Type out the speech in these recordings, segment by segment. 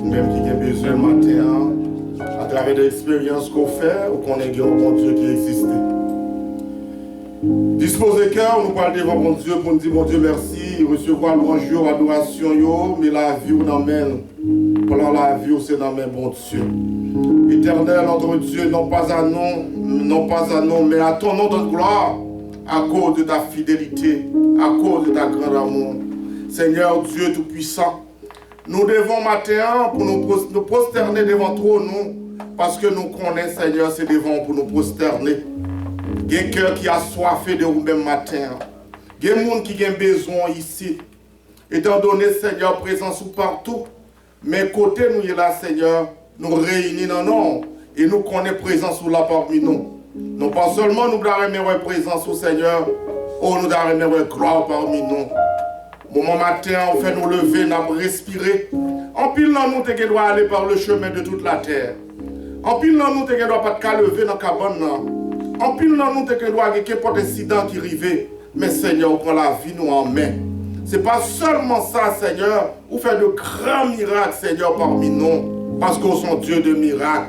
Même qui a besoin le matin, à travers des expériences qu'on fait, ou qu'on ait un bon Dieu qui existe. Disposez cœur, nous parlons devant mon Dieu pour nous dire, mon Dieu, merci, recevoir louange, adoration, mais la vie, on emmène. Pendant la vie, c'est dans mes bons Dieu. Éternel, notre Dieu, non pas à nous, mais à ton nom de gloire, à cause de ta fidélité, à cause de ta grande amour. Seigneur Dieu Tout-Puissant, nous devons matin pour nous prosterner devant toi, nous, parce que nous connaissons, Seigneur, c'est devant pour nous prosterner. Il y a un cœur qui a soifé de vous-même matin. Il y a un monde qui a besoin ici. Étant donné, Seigneur, présence partout, mais côté nous, il est là, Seigneur, nous réunis dans nous et nous connaissons présence là parmi nous. Non pas seulement nous avons présence au Seigneur, nous avons gloire parmi nous. Moment matin, on fait nous lever, nous respirer. En pile, nous te doit aller par le chemin de toute la terre. En pile, nous te doit pas te lever dans la cabane. En pile, nous te doit avoir quelques incidents qui arrivent. Mais Seigneur, on prend la vie nous en main. Ce n'est pas seulement ça, Seigneur, vous faites de grands miracles, Seigneur, parmi nous, parce qu'on sont Dieu de miracles.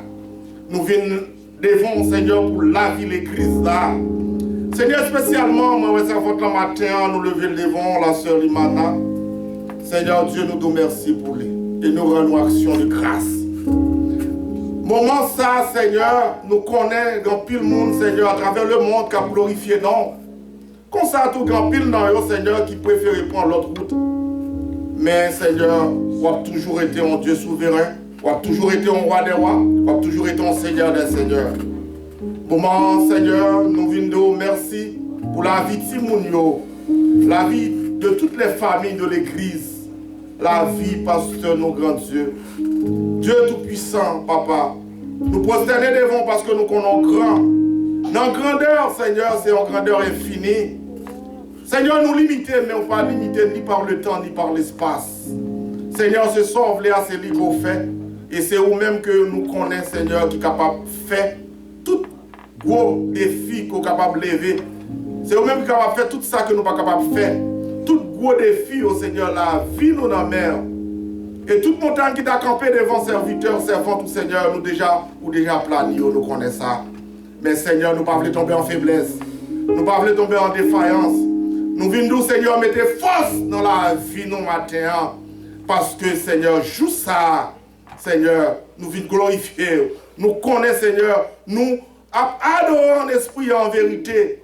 Nous venons devant, Seigneur, pour laver l'église là. Seigneur, spécialement, moi, c'est votre matin, nous lever devant la sœur Limana. Seigneur Dieu, nous te remercions pour lui et nous rendons action de grâce. Moment ça, Seigneur, nous connaissons grand pile monde, Seigneur, à travers le monde qui a glorifié non. Comme ça, tout grand pile dans eux, Seigneur, qui préfère prendre l'autre route. Mais, Seigneur, vous avez toujours été un Dieu souverain, vous avez toujours été un roi des rois, vous avez toujours été un Seigneur des seigneurs. Moment, Seigneur, nous venons de vous remercier pour la vie de Timounio, la vie de toutes les familles de l'Église, la vie, pasteur, nos grands dieux. Dieu Tout-Puissant, Papa, nous prosternons devant parce que nous connaissons grand. Dans grandeur, Seigneur, c'est en grandeur infinie. Seigneur, nous limiter, mais on ne pas limiter ni par le temps, ni par l'espace. Seigneur, ce sauve les c'est lui qu'on fait. Et c'est vous-même que nous connaissons, Seigneur, qui est capable de faire tout gros défi qu'on est capable de lever. C'est vous-même qui est capable de faire tout ça que nous ne sommes pas capables de faire. Tout gros défi, au Seigneur, la vie nous dans la mer. Et toute montagne qui t'a campé devant serviteurs, servantes, tout Seigneur, nous déjà plané, nous connaissons ça. Mais Seigneur, nous ne pouvons pas tomber en faiblesse. Nous ne pouvons pas tomber en défaillance. Nous venons, Seigneur, mettre force dans la vie, nous, matin. Parce que, Seigneur, joue ça. Seigneur, nous venons glorifier. Nous connaissons, Seigneur. Nous adorons en esprit et en vérité.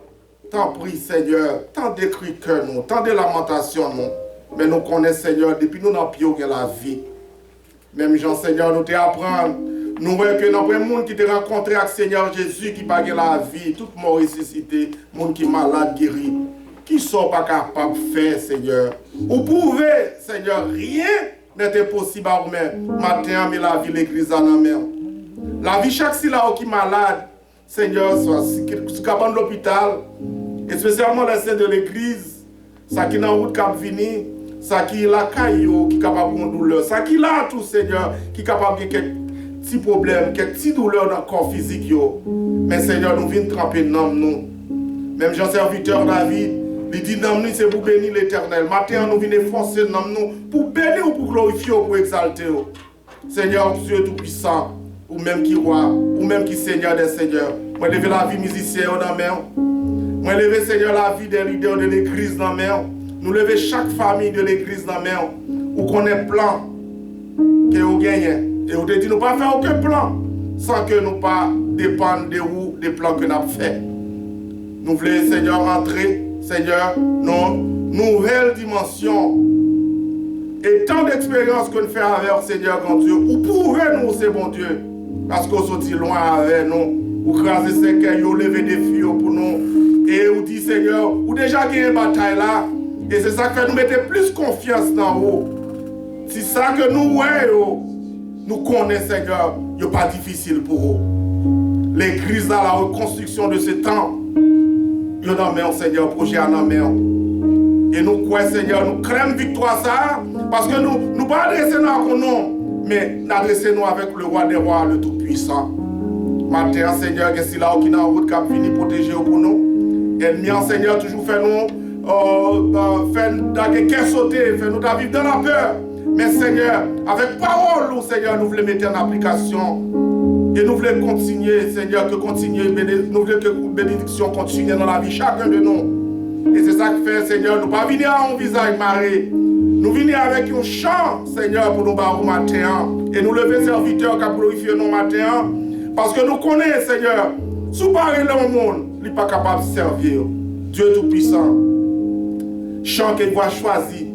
Tant prie, Seigneur. Tant de cris que nous. Tant de lamentations, nous. Mais nous connaissons, Seigneur, depuis nous n'avons plus la vie. Même Jean, Seigneur, nous t'apprendre. Nous voyons que dans le monde qui te rencontré avec Seigneur Jésus qui pague la vie, tout le monde ressuscité, le monde qui est malade, guéri, qui ne sont pas capables de faire, Seigneur. Vous pouvez, Seigneur, rien n'est possible à vous-même. Matin, mais la vie, l'église à la mer. La vie, chaque si là qui est malade, Seigneur, soit capable de l'hôpital, et spécialement les saints de l'église, ça qui est dans la route qui est venu, ça qui est la caillou, qui est capable de douleur, ça qui est là tout, Seigneur, qui est capable de quelques petits problèmes, quelques petites douleurs dans le corps physique. Mais Seigneur, nous venons tremper dans nous. Même Jean-Serviteur David, il dit dans nous, c'est pour bénir l'Éternel. Matin, nous venons forcer dans nous pour bénir ou pour glorifier ou pour exalter. Seigneur, Dieu Tout-Puissant, ou même qui roi, ou même qui Seigneur des Seigneurs. Moi, lever la vie musicien dans la main. Moi, lever, Seigneur, la vie des leaders de l'Église dans la main. Nous lever chaque famille de l'Église dans la main. Ou qu'on ait plan que vous gagnez. Et vous te dit, nous ne pas faire aucun plan sans que nous pas dépendre de vous, des plans que nous avons fait. Nous voulons, Seigneur, entrer, Seigneur, dans une nouvelle dimension. Et tant d'expériences que nous faisons avec Seigneur, grand Dieu, vous pouvez nous, c'est bon Dieu, parce qu'on sortit loin avec nous. Vous crasez ces cœurs, vous levez des filles pour nous. Et vous dites, Seigneur, vous déjà gagné une bataille là. Et c'est ça qui fait nous mettre plus confiance dans vous. C'est ça que nous voyons. Nous connaissons, Seigneur, il n'est pas difficile pour vous. L'église à la reconstruction de ce temps, il y a dans Seigneur, projet à la mer. Et nous croyons, Seigneur, nous craignons victoire ça, parce que nous ne pas adresser nous à nous, mais nous adresser nous avec le roi des rois, le Tout-Puissant. Matin, Seigneur, que si là, qui est dans la route qui a fini protéger pour nous. Ennemi, Seigneur, toujours fait nous, fait nous sauter, fait nous vivre dans la peur. Mais Seigneur, avec parole, Seigneur, nous voulons mettre en application. Et nous voulons continuer, Seigneur, nous voulons que bénédiction continue dans la vie chacun de nous. Et c'est ça que fait, Seigneur, nous ne pas venir à un visage maré. Nous venons avec un chant, Seigneur, pour nous battre au matin. Et nous lever serviteurs qui ont glorifié nos matins. Parce que nous connaissons, Seigneur, sous parler le monde, il n'est pas capable de servir. Dieu Tout-Puissant. Chant qu'il va choisir,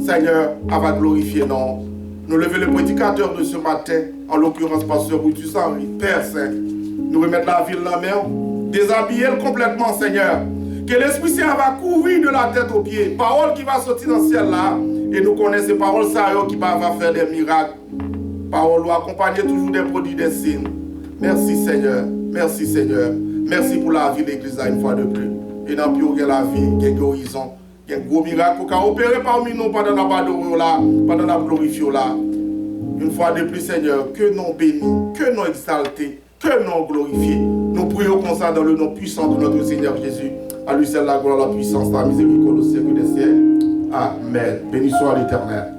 Seigneur, va glorifier non. Nous lever le prédicateur de ce matin, en l'occurrence Pasteur Brutus Henry, Père Saint. Nous remettre la ville en mer, déshabiller complètement, Seigneur. Que l'Esprit Saint va courir de la tête aux pieds. Parole qui va sortir dans le ciel là. Et nous connaissons ces paroles qui va faire des miracles. Parole ou accompagner toujours des produits, des signes. Merci Seigneur. Merci Seigneur. Merci pour la vie de l'Église une fois de plus. Et dans le la vie, il y a un horizon. Il y a un gros miracle qui a opéré parmi nous pendant la badoure là, pendant la glorification là. Une fois de plus, Seigneur, que nous bénis, que nous exaltés, que nous glorifiés. Nous prions comme ça dans le nom puissant de notre Seigneur Jésus. À lui seul la gloire, la puissance, la miséricorde au siècle des siècles. Amen. Béni soit l'Éternel.